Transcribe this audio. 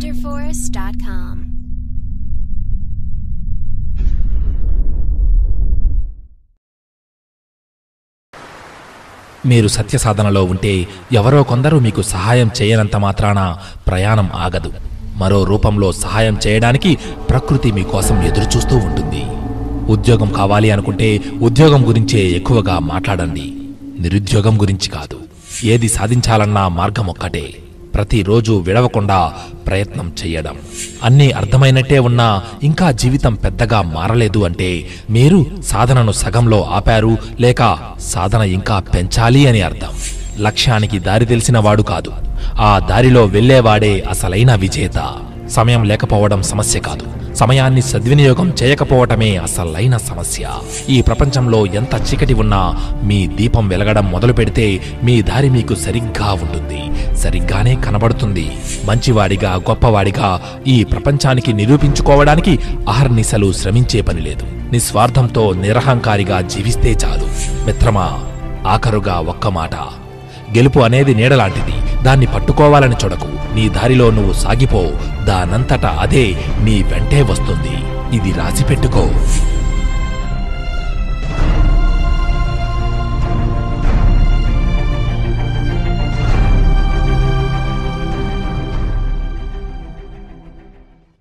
SoldierForce.com. మీరు సత్యసాధనలో ఉంటే ఎవరో కొందరు మీకు సహాయం చేయనంత మాత్రాన ప్రయాణం ఆగదు. మరో రూపంలో సహాయం చేయడానికి ప్రకృతి మీకోసం ఎదురుచూస్తూ ఉంటుంది. ఉద్యోగం కావాలి అనుకుంటే ఉద్యోగం గురించే ఎక్కువగా మాట్లాడండి, నిరుద్యోగం గురించి కాదు. ఏది సాధించాలన్నా మార్గం ఒక్కటే, ప్రతిరోజు విడవకుండా ప్రయత్నం చెయ్యడం. అన్నీ అర్థమైనట్టే ఉన్నా ఇంకా జీవితం పెద్దగా మారలేదు అంటే మీరు సాధనను సగంలో ఆపారు, లేక సాధన ఇంకా పెంచాలి అని అర్థం. లక్ష్యానికి దారి తెలిసిన వాడు కాదు, ఆ దారిలో వెళ్లేవాడే అసలైన విజేత. సమయం లేకపోవడం సమస్య కాదు, సమయాన్ని సద్వినియోగం చేయకపోవటమే అసలైన సమస్య. ఈ ప్రపంచంలో ఎంత చీకటి ఉన్నా మీ దీపం వెలగడం మొదలు పెడితే మీ దారి మీకు సరిగ్గా ఉంటుంది, సరిగ్గానే కనబడుతుంది. మంచివాడిగా గొప్పవాడిగా ఈ ప్రపంచానికి నిరూపించుకోవడానికి అహర్నిశలు శ్రమించే పని లేదు. నిస్వార్థంతో నిరహంకారిగా జీవిస్తే చాలు. మిత్రమా, ఆఖరుగా ఒక్క మాట, గెలుపు అనేది నీడలాంటిది, దాన్ని పట్టుకోవాలని చూడకు. నీ దారిలో నువ్వు సాగిపో, దానంతటా అదే నీ వెంటే వస్తుంది. ఇది రాసిపెట్టుకో.